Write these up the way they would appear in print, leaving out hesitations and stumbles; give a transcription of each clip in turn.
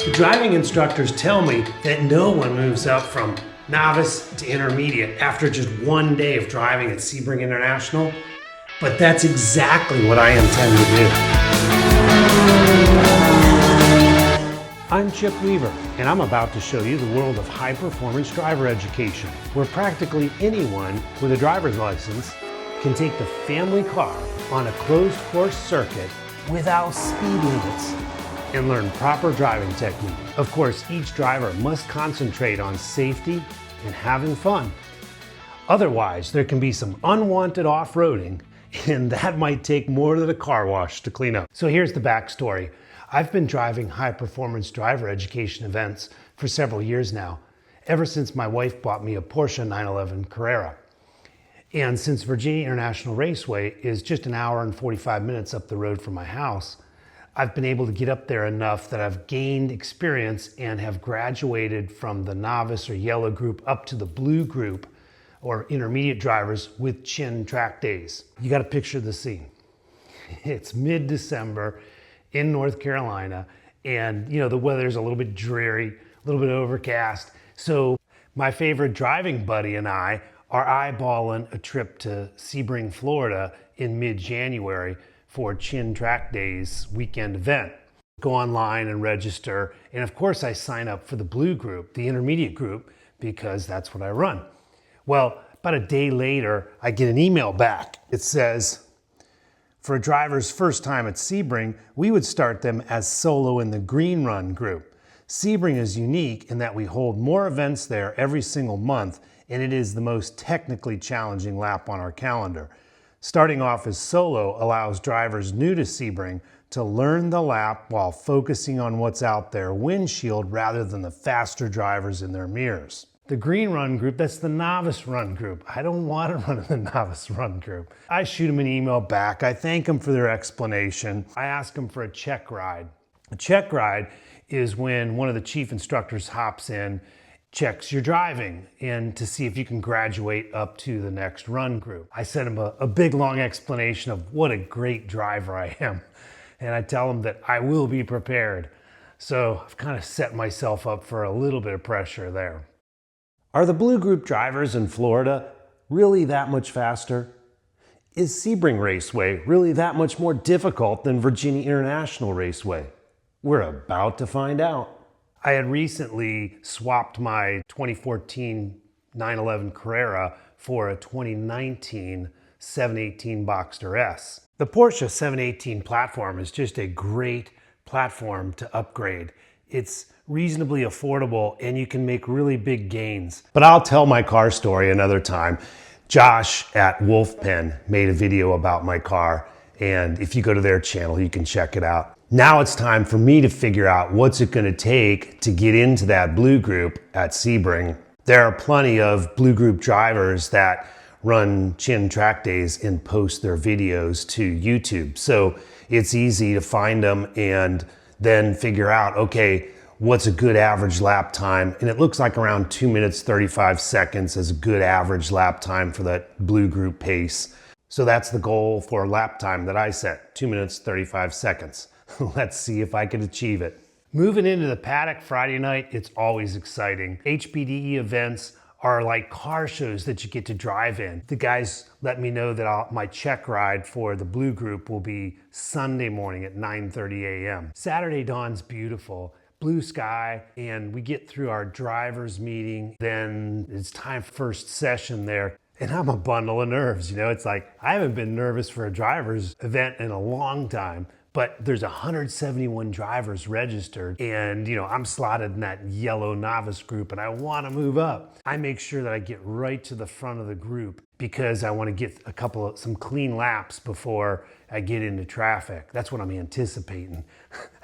The driving instructors tell me that no one moves up from novice to intermediate after just one day of driving at Sebring International, but that's exactly what I intend to do. I'm Chip Weaver, and I'm about to show you the world of high-performance driver education, where practically anyone with a driver's license can take the family car on a closed-course circuit without speed limits and learn proper driving technique. Of course, each driver must concentrate on safety and having fun. Otherwise, there can be some unwanted off-roading, and that might take more than a car wash to clean up. So here's the backstory. I've been driving high-performance driver education events for several years now, ever since my wife bought me a Porsche 911 Carrera. And since Virginia International Raceway is just an hour and 45 minutes up the road from my house, I've been able to get up there enough that I've gained experience and have graduated from the novice or yellow group up to the blue group or intermediate drivers with chin track days. You got to picture the scene. It's mid-December in North Carolina, and you know, the weather's a little bit dreary, a little bit overcast. So my favorite driving buddy and I are eyeballing a trip to Sebring, Florida in mid-January for Chin Track Days weekend event. Go online and register, and of course I sign up for the blue group, the intermediate group, because that's what I run. Well, about a day later, I get an email back. It says, for a driver's first time at Sebring, we would start them as solo in the green run group. Sebring is unique in that we hold more events there every single month, and it is the most technically challenging lap on our calendar. Starting off as solo allows drivers new to Sebring to learn the lap while focusing on what's out their windshield rather than the faster drivers in their mirrors. The green run group, that's the novice run group. I don't want to run in the novice run group. I shoot them an email back. I thank them for their explanation. I ask them for a check ride. A check ride is when one of the chief instructors hops in, checks your driving, and to see if you can graduate up to the next run group. I send him a big long explanation of what a great driver I am. And I tell him that I will be prepared. So I've kind of set myself up for a little bit of pressure there. Are the blue group drivers in Florida really that much faster? Is Sebring Raceway really that much more difficult than Virginia International Raceway? We're about to find out. I had recently swapped my 2014 911 Carrera for a 2019 718 Boxster S. The Porsche 718 platform is just a great platform to upgrade. It's reasonably affordable and you can make really big gains. But I'll tell my car story another time. Josh at Wolfpen made a video about my car, and if you go to their channel, you can check it out. Now it's time for me to figure out what's it going to take to get into that blue group at Sebring. There are plenty of blue group drivers that run Chin Track Days and post their videos to YouTube. So it's easy to find them and then figure out, okay, what's a good average lap time? And it looks like around 2 minutes, 35 seconds is a good average lap time for that blue group pace. So that's the goal for lap time that I set, 2 minutes, 35 seconds. Let's see if I can achieve it. Moving into the paddock Friday night, it's always exciting. HPDE events are like car shows that you get to drive in. The guys let me know that my check ride for the blue group will be Sunday morning at 9:30 a.m. Saturday dawn's beautiful. Blue sky, and we get through our driver's meeting. Then it's time for first session there. And I'm a bundle of nerves, you know? It's like, I haven't been nervous for a driver's event in a long time. But there's 171 drivers registered, and I'm slotted in that yellow novice group and I want to move up. I make sure that I get right to the front of the group because I want to get some clean laps before I get into traffic. That's what I'm anticipating.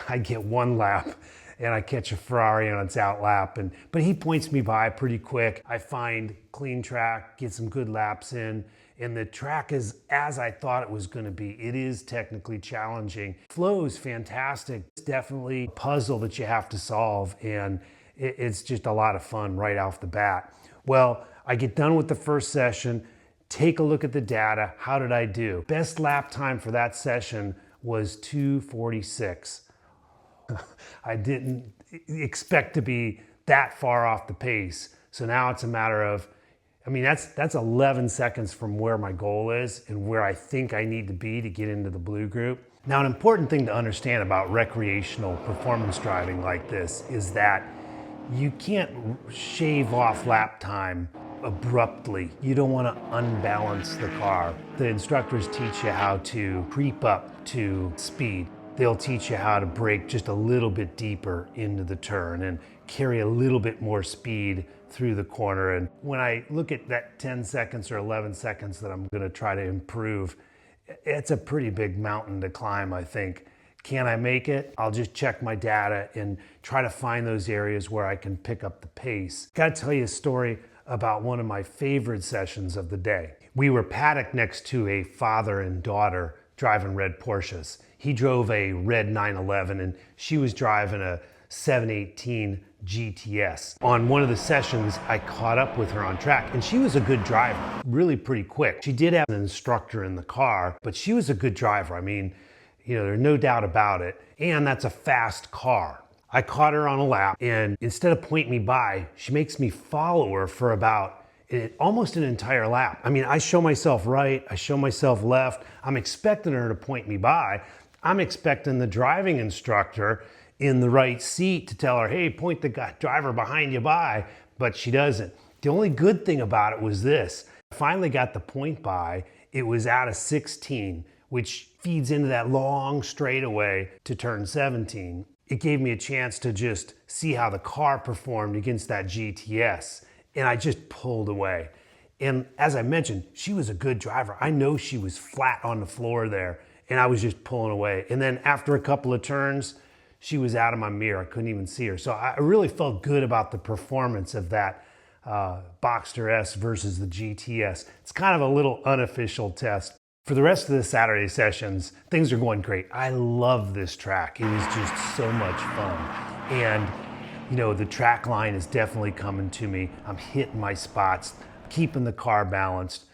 I get one lap and I catch a Ferrari on its out lap, but he points me by pretty quick. I find clean track, get some good laps in, and the track is as I thought it was going to be. It is technically challenging. Flow is fantastic. It's definitely a puzzle that you have to solve, and it's just a lot of fun right off the bat. Well, I get done with the first session, take a look at the data. How did I do? Best lap time for that session was 2:46. I didn't expect to be that far off the pace. So now it's a matter of, I mean, that's 11 seconds from where my goal is and where I think I need to be to get into the blue group. Now, an important thing to understand about recreational performance driving like this is that you can't shave off lap time abruptly. You don't want to unbalance the car. The instructors teach you how to creep up to speed. They'll teach you how to brake just a little bit deeper into the turn and carry a little bit more speed through the corner. And when I look at that 10 seconds or 11 seconds that I'm going to try to improve, it's a pretty big mountain to climb, I think. Can I make it? I'll just check my data and try to find those areas where I can pick up the pace. Got to tell you a story about one of my favorite sessions of the day. We were paddocked next to a father and daughter driving red Porsches. He drove a red 911 and she was driving a 718 GTS. On one of the sessions, I caught up with her on track and she was a good driver, really pretty quick. She did have an instructor in the car, but she was a good driver. I mean, you know, there's no doubt about it. And that's a fast car. I caught her on a lap and instead of pointing me by, she makes me follow her for about almost an entire lap. I mean, I show myself right, I show myself left. I'm expecting her to point me by. I'm expecting the driving instructor in the right seat to tell her, hey, point the driver behind you by, but she doesn't. The only good thing about it was this. I finally got the point by. It was out of 16, which feeds into that long straightaway to turn 17. It gave me a chance to just see how the car performed against that GTS, and I just pulled away. And as I mentioned, she was a good driver. I know she was flat on the floor there, and I was just pulling away. And then after a couple of turns, she was out of my mirror. I couldn't even see her. So I really felt good about the performance of that Boxster S versus the GTS. It's kind of a little unofficial test. For the rest of the Saturday sessions, things are going great. I love this track. It was just so much fun. And, you know, the track line is definitely coming to me. I'm hitting my spots, keeping the car balanced.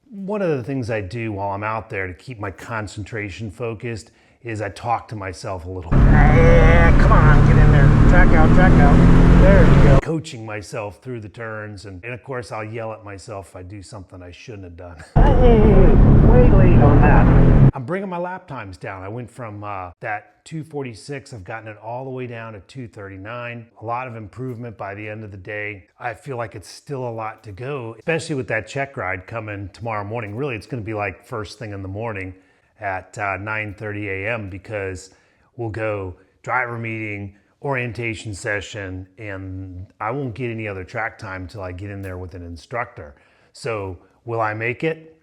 One of the things I do while I'm out there to keep my concentration focused is I talk to myself a little. Come on, get in there. Track out, track out. There you go. Coaching myself through the turns. And of course, I'll yell at myself if I do something I shouldn't have done. Way late on that. I'm bringing my lap times down. I went from that 2:46, I've gotten it all the way down to 2:39. A lot of improvement by the end of the day. I feel like it's still a lot to go, especially with that check ride coming tomorrow morning. Really, it's going to be like first thing in the morning at 9:30 a.m. because we'll go driver meeting, orientation session, and I won't get any other track time until I get in there with an instructor. So will I make it?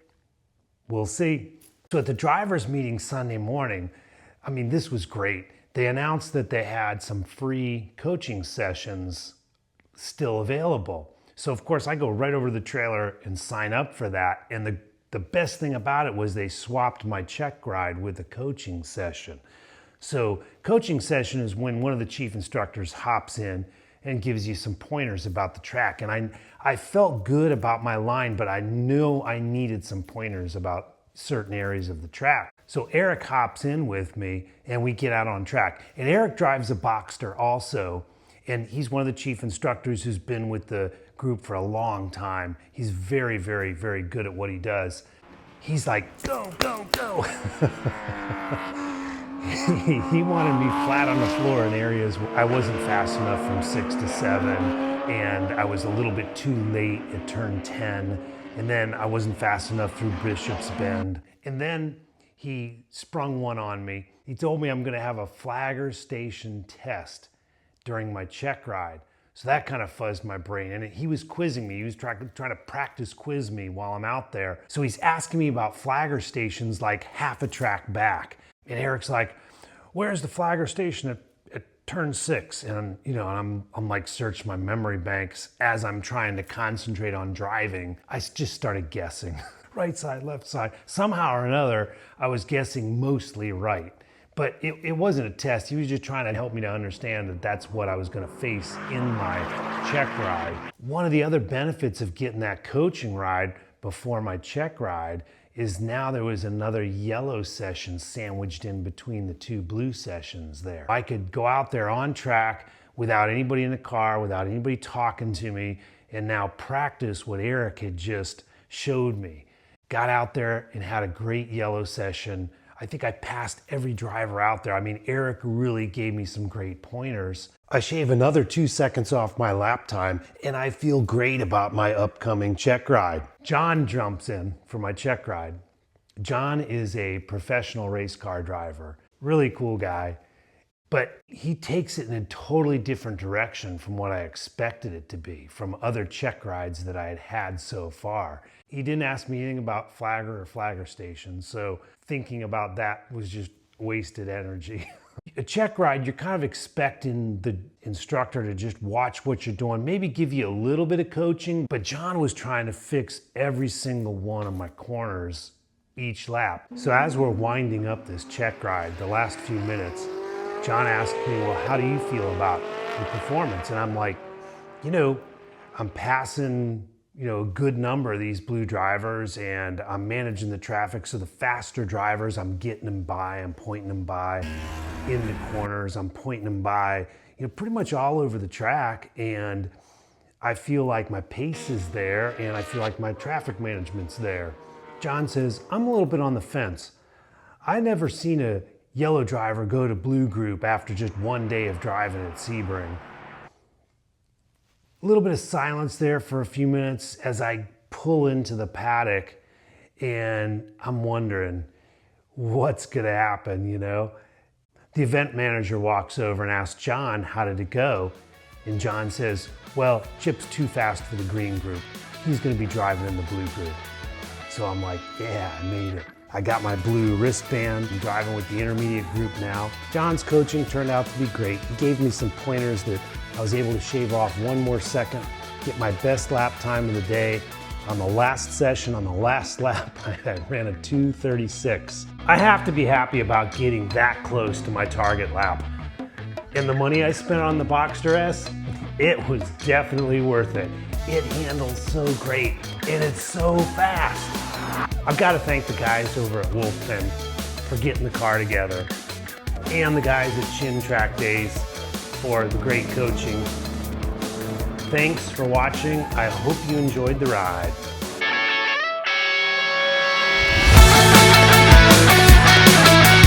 We'll see. So at the drivers meeting Sunday morning, I mean, this was great. They announced that they had some free coaching sessions still available. So of course I go right over to the trailer and sign up for that. And the best thing about it was they swapped my check ride with a coaching session. So coaching session is when one of the chief instructors hops in and gives you some pointers about the track. And I felt good about my line, but I knew I needed some pointers about certain areas of the track. So Eric hops in with me and we get out on track. And Eric drives a Boxster also. And he's one of the chief instructors who's been with the group for a long time. He's very, very, very good at what he does. He's like, go, go, go. He wanted me flat on the floor in areas where I wasn't fast enough from 6 to 7, and I was a little bit too late at turn 10, and then I wasn't fast enough through Bishop's Bend. And then he sprung one on me. He told me I'm gonna have a flagger station test during my check ride. So that kind of fuzzed my brain. And he was quizzing me. He was trying to practice quiz me while I'm out there. So he's asking me about flagger stations like half a track back. And Eric's like, where's the flagger station at turn 6? And you know, and I'm like searching my memory banks as I'm trying to concentrate on driving. I just started guessing. Right side, left side. Somehow or another, I was guessing mostly right. But it wasn't a test. He was just trying to help me to understand that that's what I was going to face in my check ride. One of the other benefits of getting that coaching ride, before my check ride is now there was another yellow session sandwiched in between the two blue sessions there. I could go out there on track without anybody in the car, without anybody talking to me, and now practice what Eric had just showed me. Got out there and had a great yellow session. I think I passed every driver out there. I mean, Eric really gave me some great pointers. I shave another 2 seconds off my lap time, and I feel great about my upcoming check ride. John jumps in for my check ride. John is a professional race car driver, really cool guy, but he takes it in a totally different direction from what I expected it to be, from other check rides that I had had so far. He didn't ask me anything about flagger or flagger stations, so thinking about that was just wasted energy. A check ride, you're kind of expecting the instructor to just watch what you're doing, maybe give you a little bit of coaching, but John was trying to fix every single one of my corners each lap. So as we're winding up this check ride, the last few minutes, John asked me, well, how do you feel about the performance? And I'm like, I'm passing, a good number of these blue drivers, and I'm managing the traffic. So the faster drivers, I'm getting them by, I'm pointing them by in the corners, I'm pointing them by, pretty much all over the track. And I feel like my pace is there, and I feel like my traffic management's there. John says, I'm a little bit on the fence. I never seen a yellow driver go to blue group after just one day of driving at Sebring. A little bit of silence there for a few minutes as I pull into the paddock, and I'm wondering what's gonna happen, The event manager walks over and asks John, how did it go? And John says, well, Chip's too fast for the green group. He's gonna be driving in the blue group. So I'm like, yeah, I made it. I got my blue wristband. I'm driving with the intermediate group now. John's coaching turned out to be great. He gave me some pointers that I was able to shave off 1 more second, get my best lap time of the day. On the last session, on the last lap, I ran a 2:36. I have to be happy about getting that close to my target lap. And the money I spent on the Boxster S, it was definitely worth it. It handles so great, and it's so fast. I've got to thank the guys over at Wolfpen for getting the car together, and the guys at Chin Track Days for the great coaching. Thanks for watching. I hope you enjoyed the ride.